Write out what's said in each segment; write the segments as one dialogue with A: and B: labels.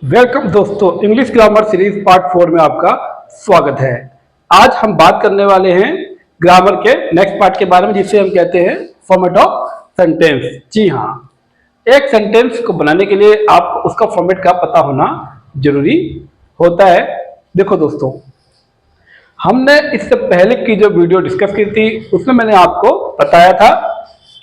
A: Welcome दोस्तों, English grammar series part 4 में आपका स्वागत है। आज हम बात करने वाले हैं ग्रामर के नेक्स्ट पार्ट के बारे में, जिसे हम कहते हैं फॉर्मेट ऑफ सेंटेंस। जी हाँ, एक सेंटेंस को बनाने के लिए आपको उसका फॉर्मेट का पता होना जरूरी होता है। देखो दोस्तों, हमने इससे पहले की जो वीडियो डिस्कस की थी उसमें मैंने आपको बताया था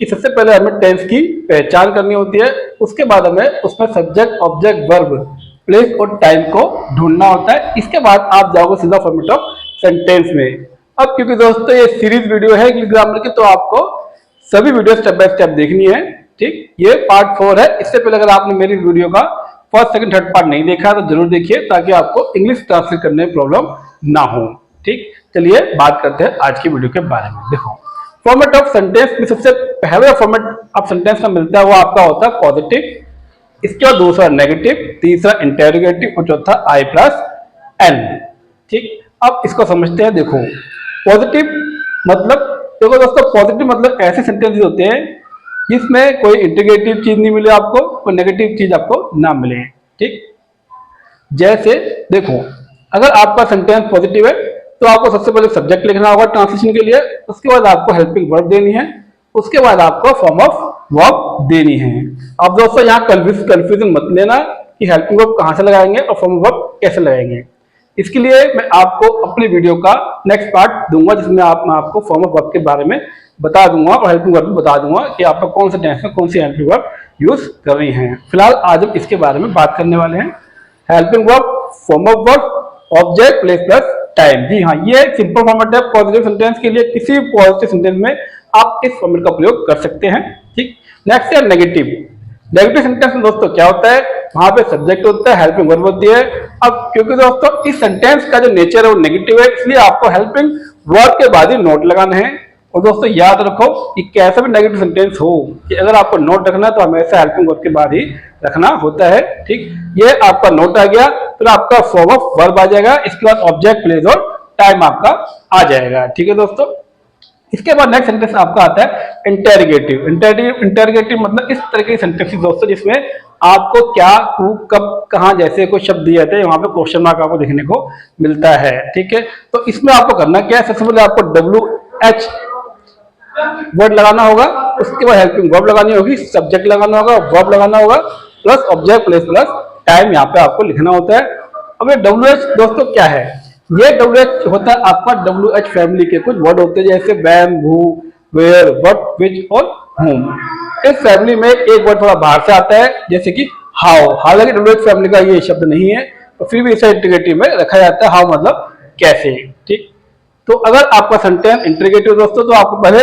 A: कि सबसे पहले हमें टेंस की पहचान करनी होती है, उसके बाद हमें उसमें सब्जेक्ट, ऑब्जेक्ट, वर्ब, प्लेस और टाइम को ढूंढना होता है। इसके बाद आप जाओगे सीधा फॉर्मेट ऑफ सेंटेंस में। अब क्योंकि दोस्तों ये सीरीज वीडियो है इंग्लिश ग्रामर की, तो आपको सभी वीडियो स्टेप बाय स्टेप देखनी है। ठीक, ये पार्ट 4 है। इससे पहले अगर आपने मेरी वीडियो का फर्स्ट, सेकंड, थर्ड पार्ट नहीं देखा तो जरूर देखिए, ताकि आपको इंग्लिश ट्रांसलेट करने में प्रॉब्लम ना हो। ठीक, चलिए बात करते हैं आज की वीडियो के बारे में। देखो, फॉर्मेट ऑफ सेंटेंस में सबसे पहला फॉर्मेट ऑफ सेंटेंस का मिलता है वो आपका होता है पॉजिटिव, इसके बाद दूसरा नेगेटिव, तीसरा इंटेरोगेटिव और चौथा आई प्लस एन। ठीक, अब इसको समझते हैं। देखो, पॉजिटिव मतलब, देखो दोस्तों, पॉजिटिव मतलब ऐसे सेंटेंसेस होते हैं जिसमें कोई इंटीग्रेटिव चीज नहीं मिले आपको, कोई नेगेटिव चीज आपको ना मिले। ठीक, जैसे देखो, अगर आपका सेंटेंस पॉजिटिव है तो आपको सबसे पहले सब्जेक्ट लिखना होगा ट्रांसलेशन के लिए, उसके बाद आपको हेल्पिंग वर्ब देनी है, उसके बाद आपको फॉर्म ऑफ वर्ब देनी है। अब दोस्तों यहाँ कंफ्यूजन मत लेना कि हेल्पिंग वर्ब कहाँ से लगाएंगे और फॉर्म ऑफ वर्ब कैसे लगाएंगे। इसके लिए मैं आपको अपनी वीडियो का नेक्स्ट पार्ट दूंगा, जिसमें मैं आपको फॉर्म ऑफ वर्ब के बारे में बता दूंगा और हेल्पिंग वर्ब बता दूंगा कि आपका कौन सा टेंस में कौन सी हेल्पिंग वर्ब यूज कर रही है। फिलहाल आज हम इसके बारे में बात करने वाले हैं। Helping verb, form of verb, object, place plus time. जी हाँ, ये सिंपल फॉर्मेट है पॉजिटिव सेंटेंस के लिए। किसी भी पॉजिटिव सेंटेंस में आप इस फॉर्मेट का प्रयोग कर सकते हैं। ठीक, नेक्स्ट है नेगेटिव। नेगेटिव सेंटेंस में दोस्तों क्या होता है, वहां पे सब्जेक्ट होता है, हेल्पिंग वर्ब होती है। अब क्योंकि दोस्तों इस सेंटेंस का जो नेचर है वो नेगेटिव है, इसलिए आपको हेल्पिंग वर्ब के बाद ही नोट लगाना है। और दोस्तों याद रखो कि कैसा भी नेगेटिव सेंटेंस हो, कि अगर आपको नोट रखना है तो हमेशा हेल्पिंग वर्ब के बाद ही रखना होता है। ठीक, ये आपका नोट आ गया, फिर आपका फॉर्म ऑफ वर्ब आ जाएगा, इसके बाद ऑब्जेक्ट, प्लेस और टाइम आपका आ जाएगा। ठीक है दोस्तों, इसके बाद नेक्स्ट सेंटेंस आपका आता है इंटेरोगेटिव। इंटेरोगेटिव मतलब इस तरह की सेंटेंस दोस्तों जिसमें आपको क्या, हु, कब, कहां जैसे कोई शब्द दिए जाते हैं, वहां पे क्वेश्चन मार्क आपको देखने को मिलता है। ठीक है, तो इसमें आपको करना क्या है, सबसे पहले आपको WH वर्ड लगाना होगा, उसके बाद हेल्पिंग वर्ब लगानी होगी, सब्जेक्ट लगाना होगा, वर्ब लगाना होगा, plus object, place plus time यहाँ पे आपको लिखना होता है। अब ये WH दोस्तों क्या है, ये WH होता है आपका WH फैमिली के कुछ वर्ड होते हैं, जैसे वैम, हु, वेयर, व्हाट, व्हिच और whom। इस फैमिली में एक वर्ड थोड़ा बाहर से आता है, जैसे कि हाउ। हालांकि WH फैमिली का ये शब्द नहीं है, तो फिर भी इसे इंटीग्रेटिव में रखा जाता है। हाउ मतलब कैसे। ठीक, तो अगर आपका सेंटेंस इंटीग्रेटिव दोस्तों, तो आपको पहले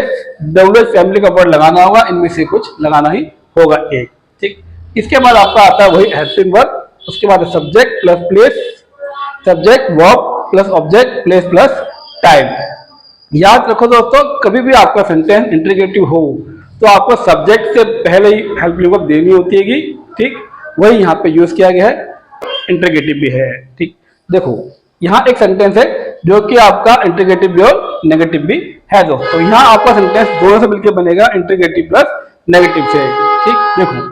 A: WH फैमिली का वर्ड लगाना होगा, इनमें से कुछ लगाना ही होगा एक। ठीक, इसके बाद आपका आता है वही हेल्पिंग वर्ब, उसके बाद subject plus place, subject, verb plus object, place plus time. याद रखो दोस्तों, कभी भी आपका सेंटेंस इंटीग्रेटिव हो तो आपको सब्जेक्ट से पहले ही हेल्पिंग वर्ब देनी होती है। ठीक, वही यहाँ पे यूज किया गया है, इंटीग्रेटिव भी है। ठीक, देखो यहाँ एक सेंटेंस है जो कि आपका इंटीग्रेटिव भी और नेगेटिव भी है दोस्तों। यहाँ आपका सेंटेंस दोनों से मिलकर बनेगा, इंटीग्रेटिव प्लस नेगेटिव से। ठीक, देखो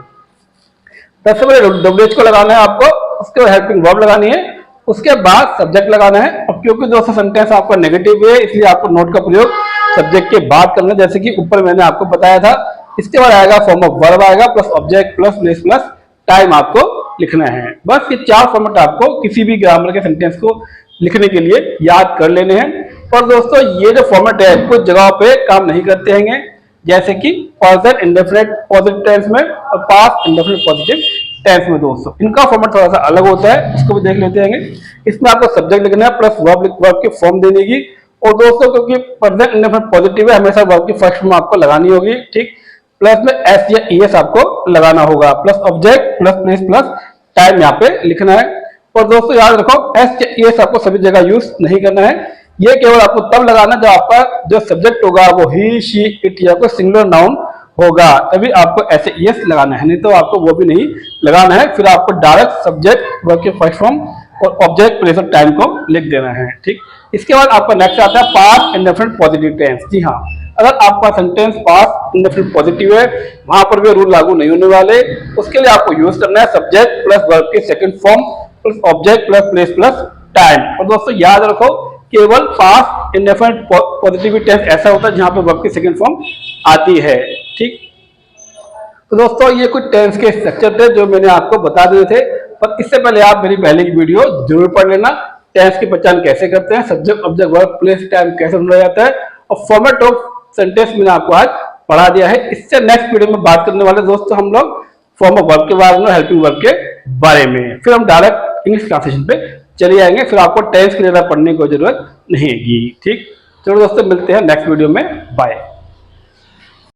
A: सबसे पहले WH को लगाना है आपको, उसके बाद हेल्पिंग वर्ब लगानी है, उसके बाद सब्जेक्ट लगाना है। और क्योंकि दोस्तों सेंटेंस आपका नेगेटिव है, इसलिए आपको नोट का प्रयोग सब्जेक्ट के बाद करना है, जैसे कि ऊपर मैंने आपको बताया था। इसके बाद आएगा फॉर्म ऑफ वर्ब आएगा, plus object, plus place plus time आपको लिखना है। बस ये 4 फॉर्मेट आपको किसी भी ग्रामर के सेंटेंस को लिखने के लिए याद कर लेने हैं। और दोस्तों ये जो फॉर्मेट है कुछ जगहों पे काम नहीं करते हैं, जैसे कि प्रेजेंट इंडेफिनिट पॉजिटिव टेंस में और पास्ट इंडेफिनिट पॉजिटिव टेंस में। दोस्तों इनका फॉर्मेट थोड़ा सा अलग होता है, इसको भी देख लेते हैं। इसमें आपको सब्जेक्ट लिखना है, प्लस वर्ब की फॉर्म देने की। और दोस्तों क्योंकि प्रेजेंट इंडेफिनिट पॉजिटिव है, हमेशा वर्ब की फर्स्ट फॉर्म आपको लगानी होगी। ठीक, प्लस में एस या ईएस आपको लगाना होगा, plus object, plus place plus time यहाँ पे लिखना है। और दोस्तों याद रखो, एस या ईएस आपको सभी जगह यूज नहीं करना है, ये केवल आपको तब लगाना जब आपका जो सब्जेक्ट होगा वो ही, शी, इट या कोई सिंगुलर नाउन होगा, तभी आपको ऐसे एस लगाना है, नहीं तो आपको वो भी नहीं लगाना है। फिर आपको डायरेक्ट सब्जेक्ट, वर्ब के फर्स्ट फॉर्म और ऑब्जेक्ट, प्लेस और टाइम को लिख देना है। ठीक, इसके बाद आपका नेक्स्ट आता है पास्ट इंडेफिनिट पॉजिटिव टेंस। जी हाँ, अगर आपका सेंटेंस पास्ट इंडेफिनिट पॉजिटिव है, वहां पर भी रूल लागू नहीं होने वाले। उसके लिए आपको यूज करना है सब्जेक्ट प्लस वर्ब की second form plus object plus place plus time. और दोस्तों याद रखो, केवल पास्ट इंडेफिनिट पॉजिटिव टेंस ऐसा होता है जहां पर वर्ब की सेकंड फॉर्म आती है। ठीक, तो दोस्तों ये कुछ टेंस के स्ट्रक्चर थे जो मैंने आपको बता दिए थे, पर इससे पहले आप मेरी पहले की वीडियो जरूर पढ़ लेना। टेंस की पहचान कैसे करते हैं, subject object verb place time कैसे ढूंढा जाता है, और फॉर्मेट ऑफ सेंटेंस मैंने आपको आज पढ़ा दिया है। इससे नेक्स्ट वीडियो में बात करने वाले दोस्तों हम लोग फॉर्म ऑफ वर्ब के बारे में, हेल्पिंग वर्ब के बारे में। फिर हम डायरेक्ट इंग्लिश ट्रांसलेशन पे चले आएंगे, फिर आपको टेंस की ज्यादा पढ़ने की जरूरत नहीं है। ठीक, चलो दोस्तों मिलते हैं नेक्स्ट वीडियो में, बाय।